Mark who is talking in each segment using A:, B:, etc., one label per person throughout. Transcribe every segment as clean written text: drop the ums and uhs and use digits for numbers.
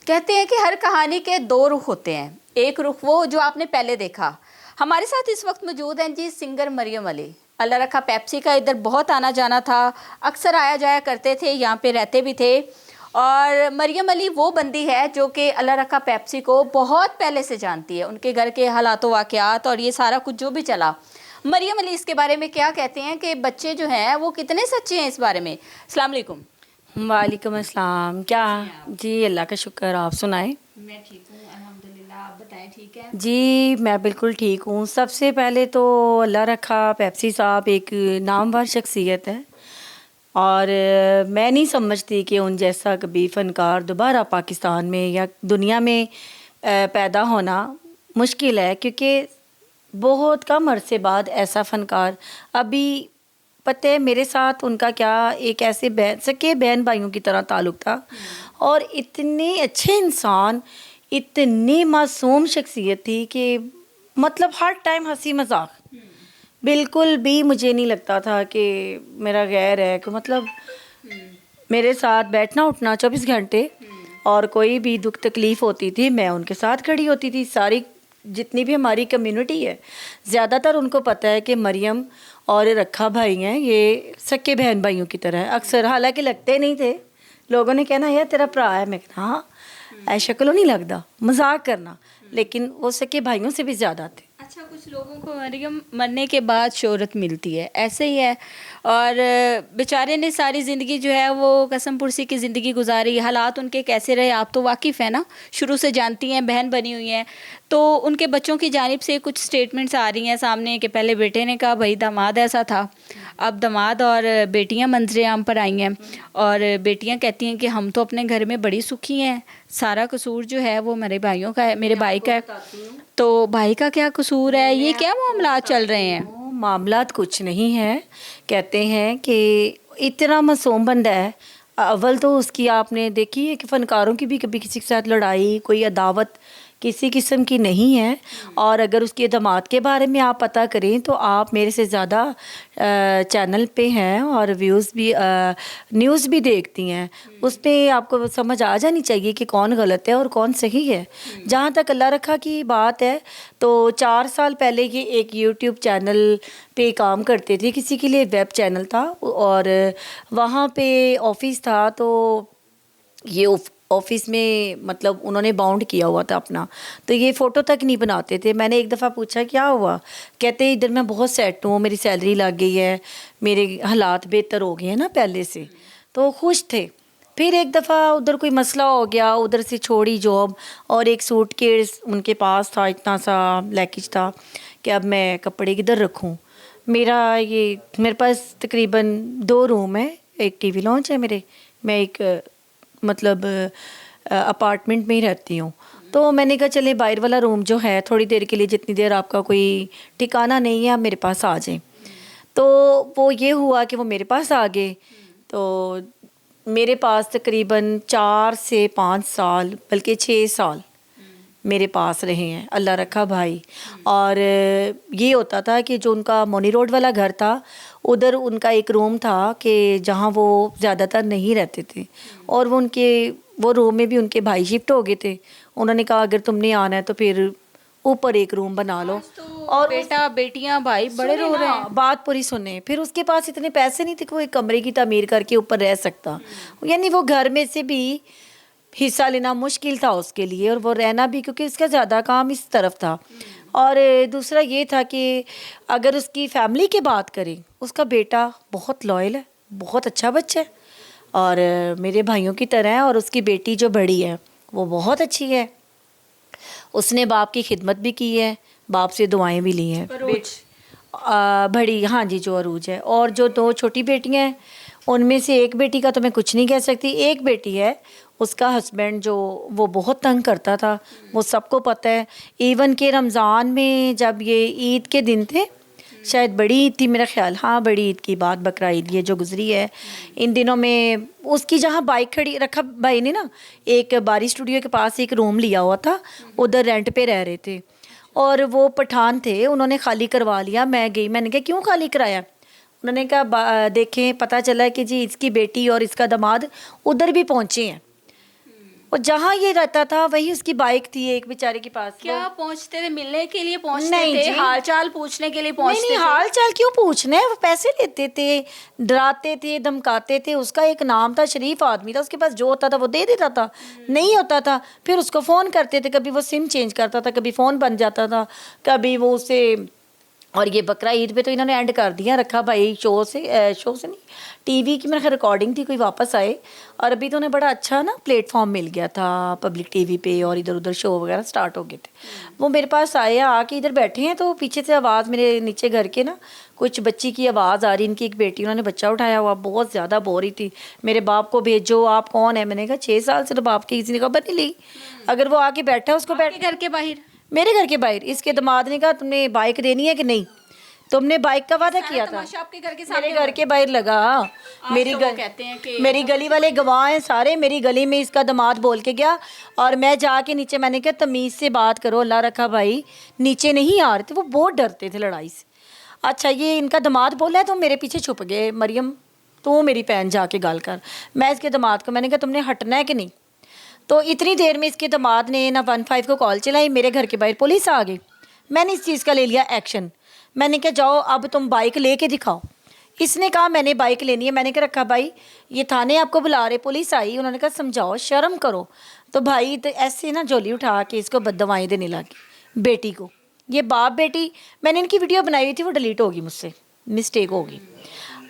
A: कहते हैं कि हर कहानी के दो रुख होते हैं। एक रुख वो जो आपने पहले देखा। हमारे साथ इस वक्त मौजूद हैं जी सिंगर मरियम अली। अल्लाह रखा पेप्सी का इधर बहुत आना जाना था, अक्सर आया जाया करते थे, यहाँ पे रहते भी थे। और मरियम अली वो बंदी है जो कि अल्लाह रखा पेप्सी को बहुत पहले से जानती है, उनके घर के हालात वाक़यात और ये सारा कुछ जो भी चला। मरियम अली इसके बारे में क्या कहते हैं कि बच्चे जो हैं वो कितने सच्चे हैं इस बारे में। अस्सलाम वालेकुम।
B: वालेकुम अस्सलाम। क्या जी, अल्लाह का शुक्र। आप सुनाएं।
A: मैं ठीक हूँ अल्हम्दुलिल्लाह, आप बताएं ठीक है।
B: जी मैं बिल्कुल ठीक हूँ। सबसे पहले तो अल्लाह रखा पेप्सी साहब एक नामवर शख्सियत है और मैं नहीं समझती कि उन जैसा कभी फ़नकार दोबारा पाकिस्तान में या दुनिया में पैदा होना मुश्किल है, क्योंकि बहुत कम अरसे बाद ऐसा फ़नकार अभी पता है मेरे साथ उनका क्या एक ऐसे सके बहन भाइयों की तरह ताल्लुक़ था और इतने अच्छे इंसान, इतनी मासूम शख्सियत थी कि मतलब हर टाइम हंसी मजाक, बिल्कुल भी मुझे नहीं लगता था कि मेरा गैर है कि मतलब मेरे साथ बैठना उठना 24 घंटे और कोई भी दुख तकलीफ़ होती थी मैं उनके साथ खड़ी होती थी। सारी जितनी भी हमारी कम्युनिटी है ज़्यादातर उनको पता है कि मरियम और रखा भाई हैं, ये सके बहन भाइयों की तरह है। अक्सर हालांकि लगते नहीं थे, लोगों ने कहना यार तेरा भरा है, मैं कहना हाँ ऐसा शक्लों नहीं लगता, मजाक करना, लेकिन वो सके भाइयों से भी ज़्यादा थे।
A: अच्छा, कुछ लोगों को मरियम मरने के बाद शोहरत मिलती है, ऐसे ही है। और बेचारे ने सारी ज़िंदगी जो है वो कसम पुरसी की ज़िंदगी गुजारी। हालात उनके कैसे रहे आप तो वाकिफ़ है ना, शुरू से जानती हैं, बहन बनी हुई हैं। तो उनके बच्चों की जानिब से कुछ स्टेटमेंट्स आ रही हैं सामने कि पहले बेटे ने कहा भाई दामाद ऐसा था, अब दामाद और बेटियां मंजरे आम पर आई हैं और बेटियां कहती हैं कि हम तो अपने घर में बड़ी सुखी हैं, सारा कसूर जो है वो मेरे भाइयों का है, मेरे भाई का है। तो भाई का क्या कसूर है, ये क्या मामला चल रहे हैं?
B: मामलात कुछ नहीं है। कहते हैं कि इतना मासूम बंदा है। अव्वल तो उसकी आपने देखी है कि फ़नकारों की भी कभी किसी के साथ लड़ाई, कोई अदावत किसी किस्म की नहीं है। और अगर उसके दामाद के बारे में आप पता करें तो आप मेरे से ज़्यादा चैनल पे हैं और व्यूज़ भी न्यूज़ भी देखती हैं, उस पर आपको समझ आ जानी चाहिए कि कौन गलत है और कौन सही है। जहाँ तक अल्लाह रखा की बात है तो 4 साल पहले ये एक यूट्यूब चैनल पे काम करते थे, किसी के लिए वेब चैनल था और वहाँ पे ऑफिस था। तो ये ऑफिस में मतलब उन्होंने बाउंड किया हुआ था अपना, तो ये फ़ोटो तक नहीं बनाते थे। मैंने एक दफ़ा पूछा क्या हुआ, कहते इधर मैं बहुत सेट हूँ, मेरी सैलरी लग गई है, मेरे हालात बेहतर हो गए हैं ना पहले से, तो खुश थे। फिर एक दफ़ा उधर कोई मसला हो गया, उधर से छोड़ी जॉब और एक सूटकेस उनके पास था, इतना सा लैकेज था कि अब मैं कपड़े किधर रखूँ। मेरे पास तकरीबन 2 रूम है, एक टीवी लॉन्च है मेरे, मैं एक मतलब अपार्टमेंट में ही रहती हूँ। तो मैंने कहा चले बाहर वाला रूम जो है थोड़ी देर के लिए, जितनी देर आपका कोई ठिकाना नहीं है आप मेरे पास आ जाएं। तो वो ये हुआ कि वो मेरे पास आ गए। तो मेरे पास तकरीबन 4 से 5 साल बल्कि 6 साल मेरे पास रहे हैं अल्लाह रखा भाई। और ये होता था कि जो उनका मोनी रोड वाला घर था उधर उनका एक रूम था कि जहाँ वो ज़्यादातर नहीं रहते थे और वो रूम में भी उनके भाई शिफ्ट हो गए थे। उन्होंने कहा अगर तुमने आना है तो फिर ऊपर एक रूम बना लो।
A: तो
B: और
A: बेटा बेटियां भाई बड़े रो रहे हैं।
B: बात पूरी सुने। फिर उसके पास इतने पैसे नहीं थे कि वो एक कमरे की तामीर करके ऊपर रह सकता, यानी वो घर में से भी हिस्सा लेना मुश्किल था उसके लिए और वो रहना भी, क्योंकि उसका ज़्यादा काम इस तरफ था। और दूसरा ये था कि अगर उसकी फैमिली की बात करें, उसका बेटा बहुत लॉयल है, बहुत अच्छा बच्चा है और मेरे भाइयों की तरह है। और उसकी बेटी जो बड़ी है वो बहुत अच्छी है, उसने बाप की खिदमत भी की है, बाप से दुआएं भी ली हैं। बड़ी, हाँ जी, जो अरूज है। और जो 2 छोटी बेटियां हैं उनमें से एक बेटी का तो मैं कुछ नहीं कह सकती। एक बेटी है उसका हस्बैंड जो वो बहुत तंग करता था, वो सबको पता है। इवन के रमज़ान में जब ये ईद के दिन थे, शायद बड़ी ईद थी मेरा ख्याल, हाँ बड़ी ईद की बात, बकरा ईद ये जो गुजरी है इन दिनों में, उसकी जहाँ बाइक खड़ी रखा भाई ने ना, एक बारी स्टूडियो के पास एक रूम लिया हुआ था, उधर रेंट पे रह रहे थे और वो पठान थे, उन्होंने खाली करवा लिया। मैं गई, मैंने कहा क्यों खाली कराया? उन्होंने कहा देखें पता चला है कि जी इसकी बेटी और इसका दामाद उधर भी पहुँचे हैं। और जहाँ ये रहता था वही उसकी बाइक थी एक बेचारे के पास।
A: क्या पहुंचते थे, मिलने के लिए पहुंचते
B: नहीं
A: थे,
B: जी।
A: हाल चाल पूछने के लिए
B: नहीं
A: पहुंचते
B: नहीं,
A: थे?
B: हाल चाल क्यों पूछने, वो पैसे लेते थे, डराते थे, धमकाते थे। उसका एक नाम था, शरीफ आदमी था, उसके पास जो होता था वो दे देता था, नहीं होता था फिर उसको फ़ोन करते थे। कभी वो सिम चेंज करता था, कभी फ़ोन बन जाता था, कभी वो उसे। और ये बकरा ईद पे तो इन्होंने एंड कर दिया रखा भाई, शो से नहीं, टीवी की मेरे ख्याल रिकॉर्डिंग थी, कोई वापस आए। और अभी तो उन्हें बड़ा अच्छा ना प्लेटफॉर्म मिल गया था पब्लिक टीवी पे, और इधर उधर शो वगैरह स्टार्ट हो गए थे। वो मेरे पास आए, आके इधर बैठे हैं, तो पीछे से आवाज़, मेरे नीचे घर के ना कुछ बच्ची की आवाज़ आ रही, इनकी एक बेटी, उन्होंने बच्चा उठाया हुआ, बहुत ज़्यादा बो रही थी, मेरे बाप को भेजो, आप कौन है। मैंने कहा 6 साल से तो बाप की किसी ने खबर नहीं ली, अगर वो आके बैठा उसको
A: आपके घर के बाहर?
B: मेरे घर के बाहर। इसके दामाद ने कहा तुमने बाइक देनी है कि नहीं, तुमने बाइक का वादा किया था।
A: तमाशा आपके घर के
B: मेरे
A: सामने
B: घर के बाहर लगा। मेरी
A: तो वो कहते हैं कि
B: मेरी गली वाले गवाह हैं सारे, मेरी गली में इसका दामाद बोल के गया, और मैं जाके नीचे, मैंने कहा तमीज़ से बात करो, अल्लाह रखा भाई, नीचे नहीं आ रहे थे, वो बहुत डरते थे लड़ाई से। अच्छा ये इनका दामाद बोला है तो मेरे पीछे छुप गए, मरियम तू मेरी बहन जाके गाल कर। मैं इसके दामाद को मैंने कहा तुमने हटना है कि नहीं। तो इतनी देर में इसके दामाद ने ना 15 को कॉल चलाई, मेरे घर के बाहर पुलिस आ गई। मैंने इस चीज़ का ले लिया एक्शन, मैंने कहा जाओ अब तुम बाइक लेके दिखाओ। इसने कहा मैंने बाइक लेनी है। मैंने कहा रखा भाई ये थाने आपको बुला रहे, पुलिस आई, उन्होंने कहा समझाओ शर्म करो। तो भाई तो ऐसे ना झोली उठा के इसको बददुआएं देने लगी बेटी को। ये बाप बेटी, मैंने इनकी वीडियो बनाई हुई थी, वो डिलीट होगी मुझसे, मिस्टेक होगी।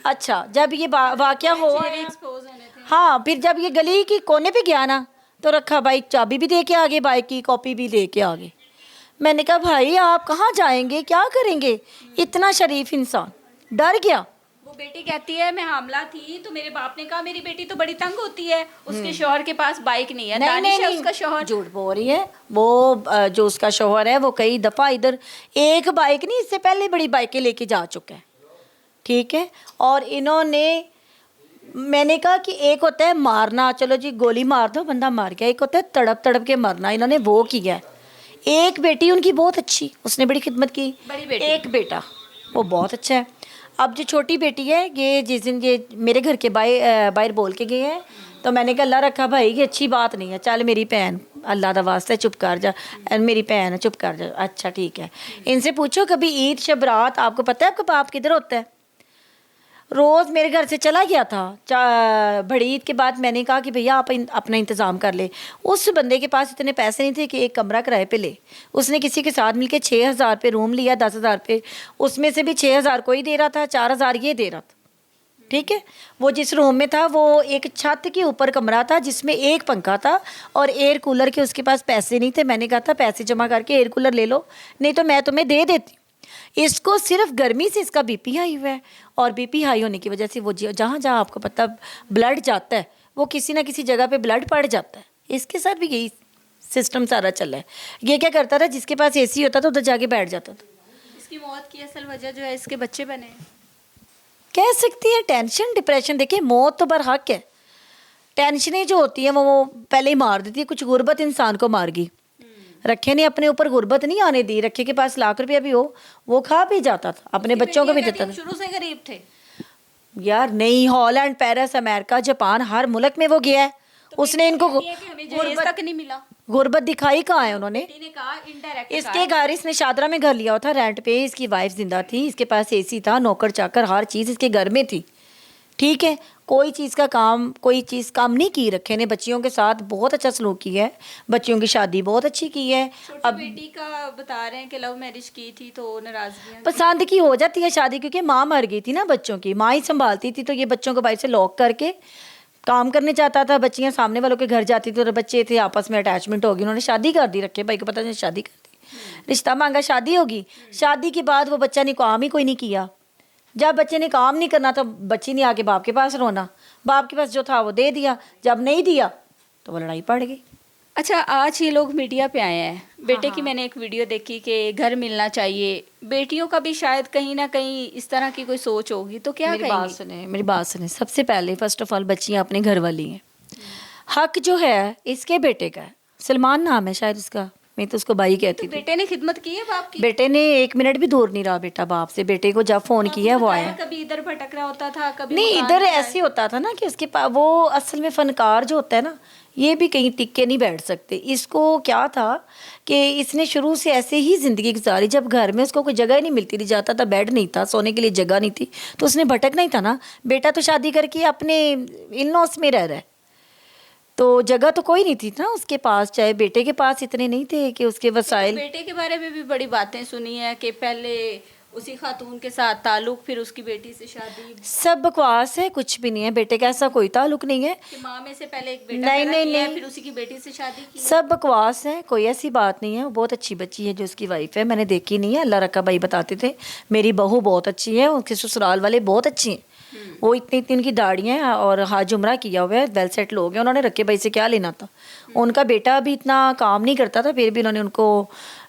B: अच्छा जब ये वाक़या हुआ,
A: एक्सपोज होने थे।
B: हाँ फिर जब ये गली की कोने पे गया ना, तो रखा भाई चाबी भी दे के आगे, बाइक की कॉपी भी दे के आगे। मैंने कहा भाई आप कहाँ जाएंगे, क्या करेंगे, इतना शरीफ इंसान डर गया।
A: वो बेटी कहती है मैं हामला थी तो मेरे बाप ने कहा मेरी बेटी तो बड़ी तंग होती है, उसके शौहर के पास बाइक नहीं है। दानिश है उसका शौहर।
B: झूठ बोल रही है वो। जो उसका शौहर है वो कई दफ़ा इधर एक बाइक नहीं, इससे पहले बड़ी बाइकें लेके जा चुका है, ठीक है। और इन्होंने, मैंने कहा कि एक होता है मारना, चलो जी गोली मार दो बंदा मर गया, एक होता है तड़प तड़प के मरना, इन्होंने वो किया है। एक बेटी उनकी बहुत अच्छी, उसने बड़ी खिदमत की,
A: बड़ी बेटी।
B: एक बेटा वो बहुत अच्छा है। अब जो छोटी बेटी है, ये जिस दिन ये मेरे घर के बाहर बोल के गए हैं, तो मैंने कहा अल्लाह रखा भाई ये अच्छी बात नहीं है, चल मेरी भैन अल्लाह दा वास्ते चुप कर जा, मेरी भैन चुप कर जा। अच्छा ठीक है, इनसे पूछो कभी ईद शब रात आपको पता है आपका बाप किधर होता है। रोज़ मेरे घर से चला गया था। बड़ी ईद के बाद मैंने कहा कि भैया आप अपना इंतज़ाम कर ले। उस बंदे के पास इतने पैसे नहीं थे कि एक कमरा किराए पे ले। उसने किसी के साथ मिलके 6,000 पे रूम लिया, 10,000 पे, उसमें से भी 6,000 कोई दे रहा था, 4,000 ये दे रहा था, ठीक है। वो जिस रूम में था वो एक छत के ऊपर कमरा था जिसमें एक पंखा था और एयर कूलर के उसके पास पैसे नहीं थे। मैंने कहा था पैसे जमा करके एयर कूलर ले लो, नहीं तो मैं तुम्हें दे देती। इसको सिर्फ गर्मी से इसका बीपी हाई हुआ है, और बीपी हाई होने की वजह से वो जहाँ जहाँ आपको पता ब्लड जाता है वो किसी ना किसी जगह पे ब्लड पड़ जाता है। इसके साथ भी यही सिस्टम सारा चल रहा है। ये क्या करता था, जिसके पास एसी होता था उधर जाके बैठ जाता था।
A: इसकी मौत की असल वजह जो है इसके बच्चे बने,
B: कह सकती है टेंशन डिप्रेशन। देखिए मौत तो बरहक है, टेंशनें जो होती हैं वो पहले ही मार देती है। कुछ गुर्बत इंसान को मार गई। रखे ने अपने ऊपर गुर्बत नहीं आने दी, रखे के पास लाख रुपया भी हो वो खा भी जाता था, अपने बच्चों को भी देता था।
A: शुरू से गरीब थे
B: यार नहीं, हॉलैंड, पेरिस, अमेरिका, जापान, हर मुल्क में वो गया है। उसने इनको
A: गुर्बत तक नहीं मिला।
B: गुर्बत दिखाई कहाँ है उन्होंने।
A: बेटी ने कहा इनडायरेक्ट
B: इसके घर, इसने शादरा में घर लिया हुआ था रेंट पे, इसकी वाइफ जिंदा थी, इसके पास एसी था, नौकर चाकर हर चीज़ इसके घर में थी, ठीक है। कोई चीज़ का काम, कोई चीज़ काम नहीं की। रखे ने बच्चियों के साथ बहुत अच्छा सलूक किया है, बच्चियों की शादी बहुत अच्छी की है।
A: अब बेटी का बता रहे हैं कि लव मैरिज की थी तो नाराजगियां,
B: पसंद की हो जाती है शादी, क्योंकि माँ मर गई थी ना, बच्चों की माँ ही संभालती थी, तो ये बच्चों को बाहर से लॉक करके काम करने जाता था। बच्चियाँ सामने वालों के घर जाती थी और बच्चे थे, आपस में अटैचमेंट होगी, उन्होंने शादी कर दी। रखे भाई को पता नहीं शादी कर दी, रिश्ता मांगा, शादी होगी। शादी के बाद वो बच्चा ने काम ही कोई नहीं किया। जब बच्चे ने काम नहीं करना तो बच्ची ने आके बाप के पास रोना, बाप के पास जो था वो दे दिया, जब नहीं दिया तो वो लड़ाई पड़ गई।
A: अच्छा आज ये लोग मीडिया पे आए हैं, बेटे की मैंने एक वीडियो देखी कि घर मिलना चाहिए। बेटियों का भी शायद कहीं ना कहीं इस तरह की कोई सोच होगी, तो क्या
B: मेरी
A: कहेंगी?
B: बात सुने, मेरी बात सुने। सबसे पहले फर्स्ट ऑफ ऑल बच्चियाँ अपने घर वाली हैं। हक जो है इसके बेटे का है, सलमान नाम है शायद उसका, मैं तो उसको भाई कहती
A: तो
B: थी।
A: बेटे ने खिदमत की है बाप की?
B: बेटे ने 1 मिनट भी दूर नहीं रहा बेटा बाप से। बेटे को जब फ़ोन किया वो
A: बताया,
B: आया।
A: कभी इधर भटक रहा होता था, कभी
B: नहीं,
A: मकान
B: इधर
A: में आया।
B: ऐसे होता था ना कि उसके पास वो असल में फ़नकार जो होता है ना, ये भी कहीं टिक के नहीं बैठ सकते। इसको क्या था कि इसने शुरू से ऐसे ही ज़िंदगी गुजारी। जब घर में उसको कोई जगह ही नहीं मिलती थी, जाता था बेड नहीं था, सोने के लिए जगह नहीं थी, तो उसने भटकना ही था ना। बेटा तो शादी करके अपने इन लॉस में रह रहा है, तो जगह तो कोई नहीं थी ना उसके पास, चाहे बेटे के पास इतने नहीं थे कि उसके
A: तो
B: वसाइल।
A: बेटे के बारे में भी बड़ी बातें सुनी है कि पहले उसी खातून के साथ ताल्लुक, फिर उसकी बेटी से शादी।
B: सब बकवास है, कुछ भी नहीं है। बेटे का ऐसा कोई ताल्लुक नहीं है।
A: कि माँ में से पहले एक बेटा
B: नहीं,
A: पैदा
B: नहीं,
A: किया है,
B: नहीं।
A: फिर उसी की बेटी से शादी की है।
B: सब बकवास है, कोई ऐसी बात नहीं है। वो बहुत अच्छी बच्ची है जो उसकी वाइफ है, मैंने देखी नहीं है। अल्लाह रखा भाई बताते थे मेरी बहू बहुत अच्छी है, उनके ससुराल वाले बहुत अच्छी हैं। वो इतनी इतनी उनकी दाढ़ियाँ हैं और हाज उमरा किया हुआ है, वेल सेटल हो गया। उन्होंने रखे भाई से क्या लेना था। उनका बेटा अभी इतना काम नहीं करता था, फिर भी उन्होंने उनको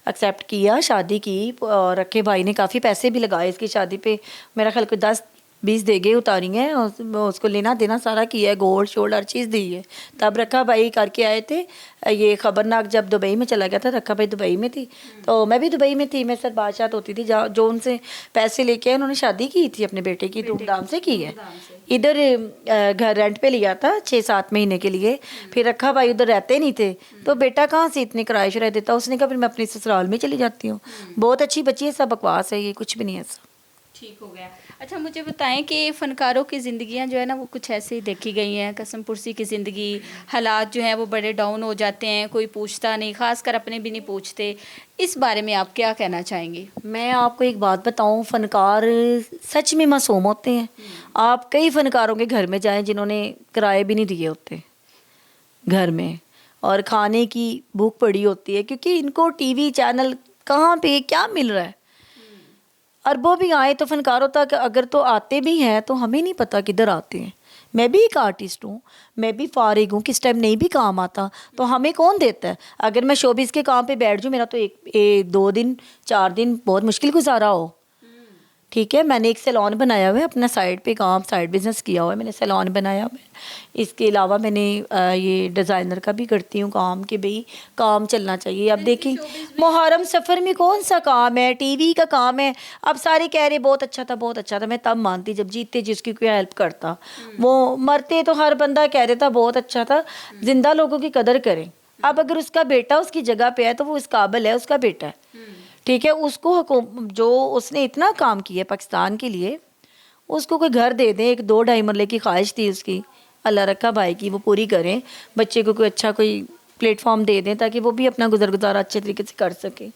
B: एक्सेप्ट किया, शादी की। और रखे भाई ने काफ़ी पैसे भी लगाए इसकी शादी पे। मेरा ख्याल कोई 10-20 देगे उतारी हैं, उसको लेना देना सारा किया है, गोल्ड शोल्ड हर चीज़ दी है। तब रखा भाई करके आए थे। ये खबरनाक जब दुबई में चला गया था, रखा भाई दुबई में थी, तो मैं भी दुबई में थी, मेरे साथ बातचीत होती थी। जो उनसे पैसे लेके आए, उन्होंने शादी की थी अपने बेटे की, धूमधाम से की है। इधर घर रेंट पे लिया था 6-7 महीने के लिए। फिर रखा भाई उधर रहते नहीं थे, तो बेटा कहाँ से इतने किराए शराए देता। उसने कहा फिर मैं अपने ससुराल में चली जाती हूँ। बहुत अच्छी बच्ची है, सब बकवास है, ये कुछ भी नहीं है ऐसा।
A: ठीक हो गया। अच्छा, मुझे बताएं कि फ़नकारों की ज़िंदगियां जो है ना वो कुछ ऐसे ही देखी गई हैं। कसम पुरसी की ज़िंदगी, हालात जो हैं वो बड़े डाउन हो जाते हैं, कोई पूछता नहीं, ख़ासकर अपने भी नहीं पूछते। इस बारे में आप क्या कहना चाहेंगी?
B: मैं आपको एक बात बताऊं, फ़नकार सच में मासूम होते हैं। आप कई फ़नकारों के घर में जाएं जिन्होंने किराए भी नहीं दिए होते घर में, और खाने की भूख पड़ी होती है, क्योंकि इनको टीवी चैनल कहाँ पे क्या मिल रहा है। अरबों भी आए तो फ़नकारों तक अगर तो आते भी हैं तो हमें नहीं पता किधर आते हैं। मैं भी एक आर्टिस्ट हूँ, मैं भी फारिग हूँ, किस टाइम नहीं भी काम आता तो हमें कौन देता है। अगर मैं शोबिज़ के काम पे बैठ जाऊँ, मेरा तो 2 दिन 4 दिन बहुत मुश्किल गुजारा हो। ठीक है, मैंने एक सैलून बनाया हुआ है अपना, साइड पे काम, साइड बिजनेस किया हुआ है मैंने, सैलून बनाया हुआ है। इसके अलावा मैंने ये डिज़ाइनर का भी करती हूँ काम, कि भाई काम चलना चाहिए। अब देखिए मुहर्रम सफ़र में कौन सा काम है, टीवी का काम है। अब सारे कह रहे बहुत अच्छा था, बहुत अच्छा था। मैं तब मानती जब जीते जिसकी कोई हेल्प करता। वो मरते तो हर बंदा कह देता बहुत अच्छा था। जिंदा लोगों की कदर करें। अब अगर उसका बेटा उसकी जगह पे है तो वो इस काबिल है, उसका बेटा है, ठीक है। उसको जो उसने इतना काम किया पाकिस्तान के लिए, उसको कोई घर दे दें। 1-2-2.5 मरले की ख्वाहिश थी उसकी, अल्लाह रखा भाई की, वो पूरी करें। बच्चे को कोई अच्छा कोई प्लेटफॉर्म दे दें ताकि वो भी अपना गुजर गुजारा अच्छे तरीके से कर सके।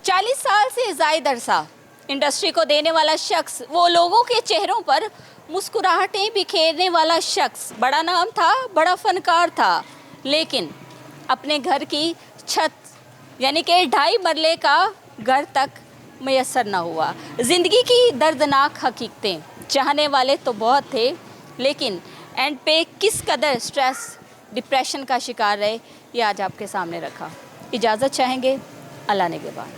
A: चालीस साल से ज़ायद अरसा इंडस्ट्री को देने वाला शख्स, वो लोगों के चेहरों पर मुस्कुराहटें बिखेरने वाला शख्स, बड़ा नाम था, बड़ा फनकार था, लेकिन अपने घर की छत यानी कि 2.5 मरले का घर तक मैसर ना हुआ। ज़िंदगी की दर्दनाक हकीकतें, चाहने वाले तो बहुत थे, लेकिन एंड पे किस कदर स्ट्रेस, डिप्रेशन का शिकार रहे, ये आज आपके सामने रखा। इजाज़त चाहेंगे, अल्लाह ने के बाद।